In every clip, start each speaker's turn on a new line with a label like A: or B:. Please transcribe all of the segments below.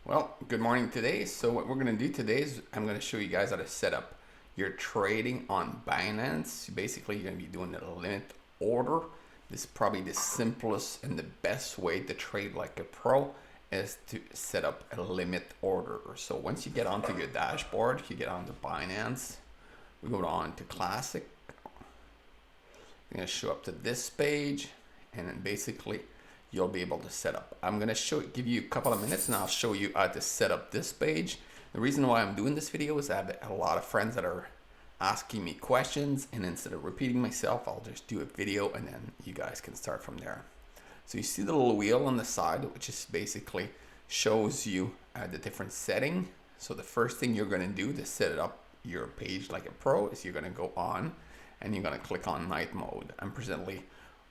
A: Well, good morning today. So what we're going to do today is I'm going to show you guys how to set up your trading on Binance. Basically, you're going to be doing a limit order. This is probably the simplest and the best way to trade like a pro is to set up a limit order. So once you get onto your dashboard, you get onto Binance, we go on to Classic. I'm going to show up to this page, and then basically you'll be able to set up. I'm going to give you a couple of minutes and I'll show you how to set up this page. The reason why I'm doing this video is I have a lot of friends that are asking me questions, and instead of repeating myself, I'll just do a video and then you guys can start from there. So you see the little wheel on the side, which is basically shows you the different setting. So the first thing you're going to do to set it up your page like a pro is you're going to go on and you're going to click on night mode. I'm presently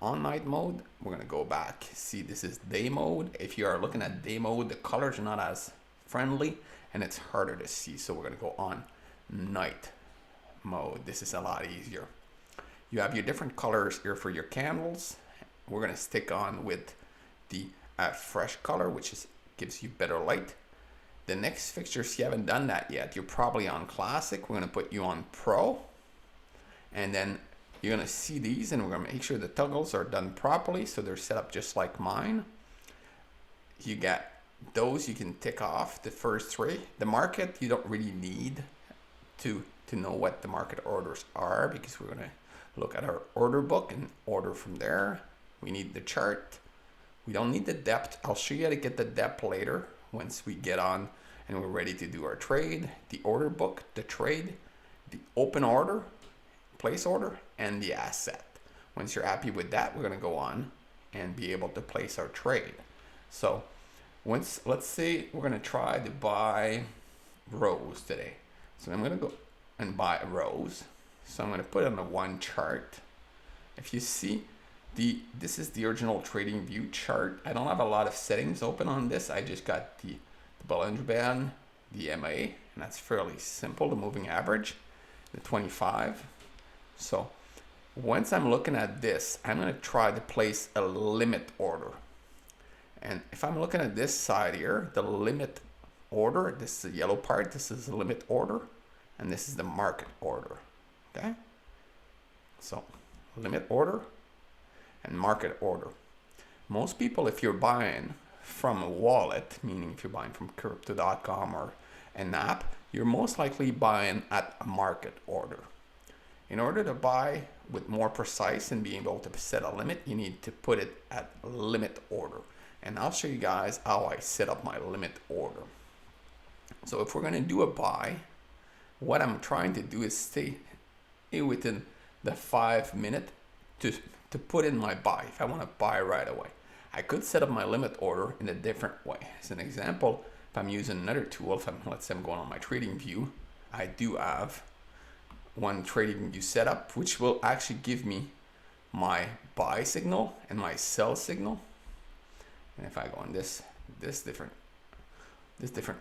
A: on night mode. We're going to go back. See, this is day mode. If you are looking at day mode, the colors are not as friendly and it's harder to see. So we're going to go on night mode. This is a lot easier. You have your different colors here for your candles. We're going to stick on with the fresh color, which gives you better light. The next fixture, if you haven't done that yet, you're probably on classic. We're going to put you on pro, and then you're going to see these, and we're going to make sure the toggles are done properly so they're set up just like mine. You get those, you can tick off the first three. The market, you don't really need to know what the market orders are, because we're going to look at our order book and order from there. We need the chart. We don't need the depth. I'll show you how to get the depth later once we get on and we're ready to do our trade. The order book, the trade, the open order, place order, and the asset. Once you're happy with that, we're going to go on and be able to place our trade. So let's say we're going to try to buy Rose today. So I'm going to go and buy a Rose. So I'm going to put on the one chart. If you see, this is the original trading view chart. I don't have a lot of settings open on this. I just got the Bollinger Band, the MA, and that's fairly simple, the moving average, the 25. So once I'm looking at this, I'm going to try to place a limit order. And if I'm looking at this side here, the limit order, this is the yellow part, this is the limit order, and this is the market order. Okay? So limit order and market order. Most people, if you're buying from a wallet, meaning if you're buying from crypto.com or an app, you're most likely buying at a market order. In order to buy with more precise and being able to set a limit, you need to put it at limit order. And I'll show you guys how I set up my limit order. So if we're going to do a buy, what I'm trying to do is stay within the 5 minute to put in my buy if I want to buy right away. I could set up my limit order in a different way. As an example, if I'm using another tool, let's say I'm going on my trading view, I do have one trading view setup, which will actually give me my buy signal and my sell signal. And if I go on this different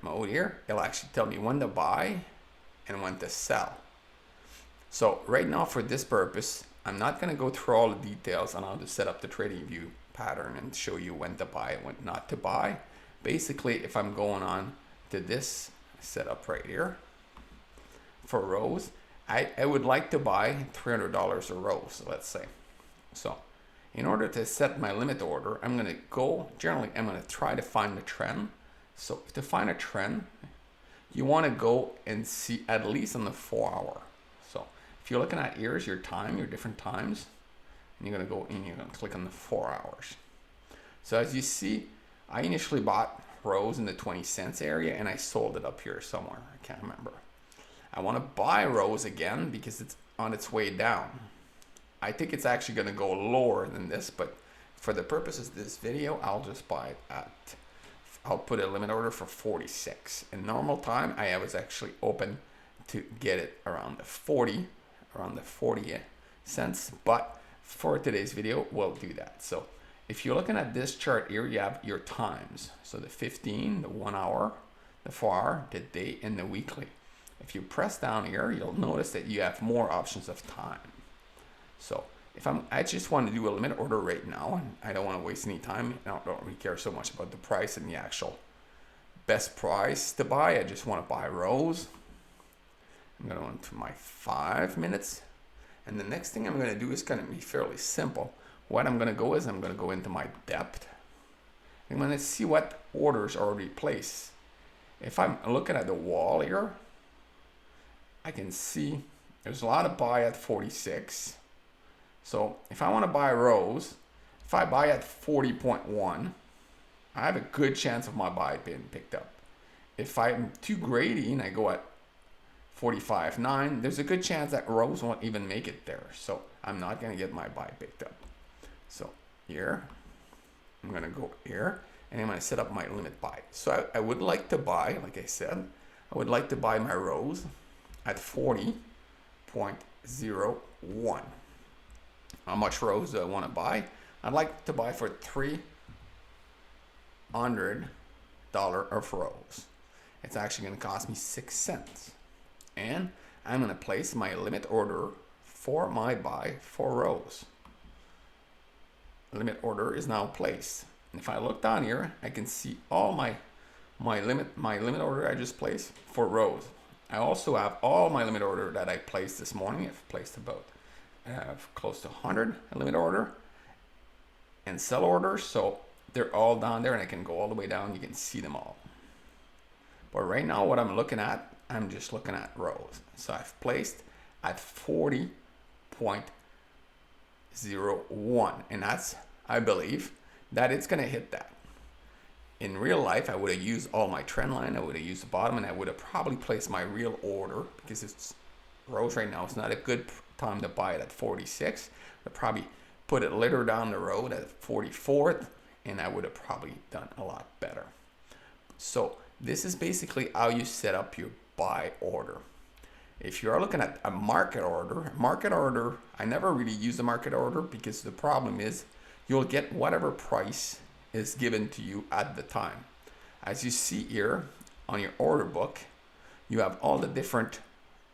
A: mode here, it'll actually tell me when to buy and when to sell. So right now, for this purpose, I'm not going to go through all the details on how to set up the trading view pattern and show you when to buy and when not to buy. Basically, if I'm going on to this setup right here for Rose, I would like to buy $300 a Rose, let's say. So in order to set my limit order, I'm going to try to find the trend. So to find a trend, you want to go and see at least on the 4 hour. So if you're looking at here's your time, your different times, and you're going to go in, you're going to click on the 4 hours. So as you see, I initially bought Rose in the 20 cents area and I sold it up here somewhere. I can't remember. I want to buy Rose again because it's on its way down. I think it's actually going to go lower than this, but for the purposes of this video, I'll just buy it I'll put a limit order for 46. In normal time, I was actually open to get it around the 40 cents, but for today's video, we'll do that. So if you're looking at this chart here, you have your times. So the 15, the 1 hour, the 4 hour, the day, and the weekly. If you press down here, you'll notice that you have more options of time. So if I just want to do a limit order right now, and I don't want to waste any time, I don't really care so much about the price and the actual best price to buy. I just want to buy rows. I'm going to go into my 5 minutes. And the next thing I'm going to do is going to be fairly simple. What I'm going to go is I'm going to go into my depth. I'm going to see what orders are already placed. If I'm looking at the wall here, I can see there's a lot of buy at 46. So if I want to buy rows, if I buy at 40.1, I have a good chance of my buy being picked up. If I'm too greedy and I go at 45.9, there's a good chance that rows won't even make it there. So I'm not going to get my buy picked up. So here, I'm going to go here and I'm going to set up my limit buy. So I would like to buy, like I said, I would like to buy my rows at 40.01. How much rows do I want to buy? I'd like to buy for $300 of rows. It's actually going to cost me 6 cents. And I'm going to place my limit order for my buy for rows. Limit order is now placed. And if I look down here, I can see all my limit order I just placed for rows. I also have all my limit order that I placed this morning. I've placed about close to 100 limit order and sell orders. So they're all down there and I can go all the way down. You can see them all. But right now what I'm looking at, I'm just looking at rows. So I've placed at 40.01 and that's, I believe, that it's going to hit that. In real life, I would have used all my trend line. I would have used the bottom and I would have probably placed my real order because it's rows right now. It's not a good time to buy it at 46. I'd probably put it later down the road at 44th and I would have probably done a lot better. So this is basically how you set up your buy order. If you're looking at a market order, I never really use a market order because the problem is you'll get whatever price is given to you at the time. As you see here on your order book, you have all the different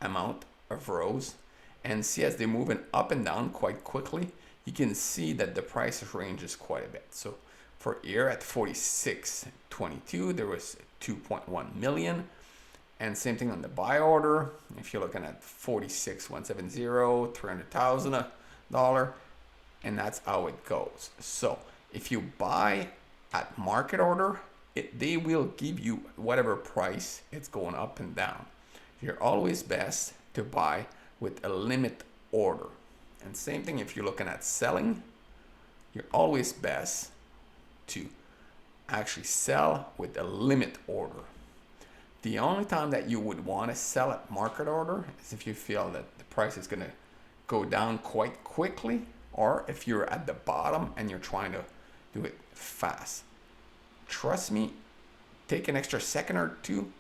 A: amount of rows and see as they're moving up and down quite quickly, you can see that the price ranges quite a bit. So for here at 46.22, there was 2.1 million. And same thing on the buy order. If you're looking at 46.170, $300,000, and that's how it goes. So if you buy at market order, they will give you whatever price it's going up and down. You're always best to buy with a limit order. And same thing if you're looking at selling, you're always best to actually sell with a limit order. The only time that you would want to sell at market order is if you feel that the price is going to go down quite quickly, or if you're at the bottom and you're trying to do it fast. Trust me, take an extra second or two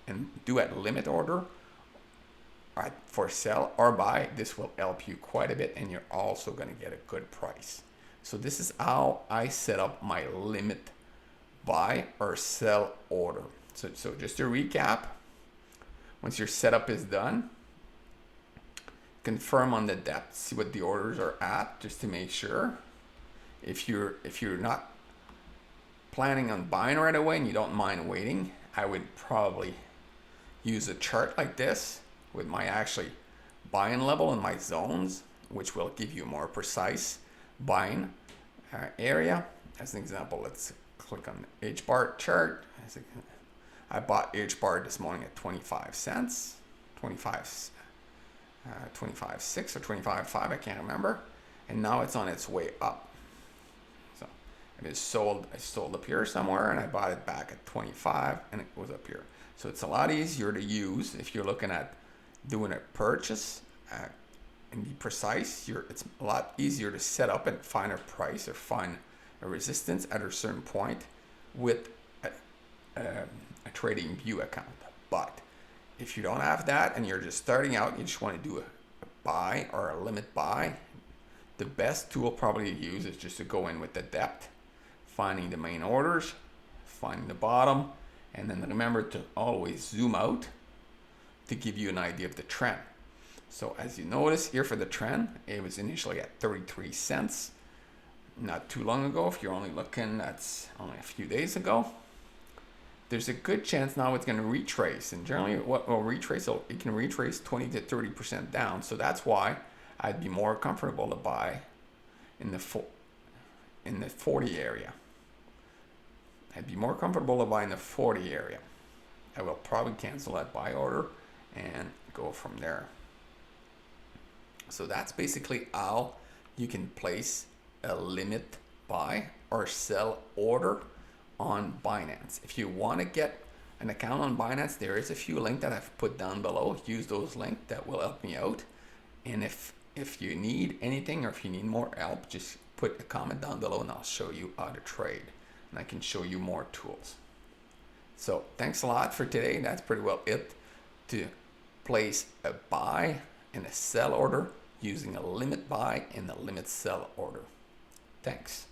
A: and do at limit order for sell or buy. This will help you quite a bit and you're also going to get a good price. So this is how I set up my limit buy or sell order. So just to recap, once your setup is done, confirm on the depth, see what the orders are at just to make sure. If you're not planning on buying right away and you don't mind waiting, I would probably use a chart like this with my actually buying level and my zones, which will give you a more precise buying area. As an example, let's click on the H-bar chart. I bought H-bar this morning at 25 cents, 25.6 or 25.5, I can't remember. And now it's on its way up. So it is sold. I sold up here somewhere and I bought it back at 25 and it was up here. So it's a lot easier to use if you're looking at doing a purchase and be precise. It's a lot easier to set up and find a price or find a resistance at a certain point with a trading view account. But if you don't have that and you're just starting out, you just want to do a buy or a limit buy, the best tool probably to use is just to go in with the depth, finding the main orders, finding the bottom, and then remember to always zoom out to give you an idea of the trend. So as you notice here for the trend, it was initially at 33 cents not too long ago. If you're only looking, that's only a few days ago. there's a good chance now it's going to retrace. And generally, what will retrace? So it can retrace 20 to 30% down. So that's why I'd be more comfortable to buy in the 40 area. I'd be more comfortable to buy in the 40 area. I will probably cancel that buy order and go from there. So that's basically how you can place a limit buy or sell order on Binance. If you want to get an account on Binance, there is a few links that I've put down below. Use those links, that will help me out. And if you need anything or if you need more help, just put a comment down below and I'll show you how to trade. And I can show you more tools. So thanks a lot for today. That's pretty well it to place a buy and a sell order using a limit buy and a limit sell order. Thanks.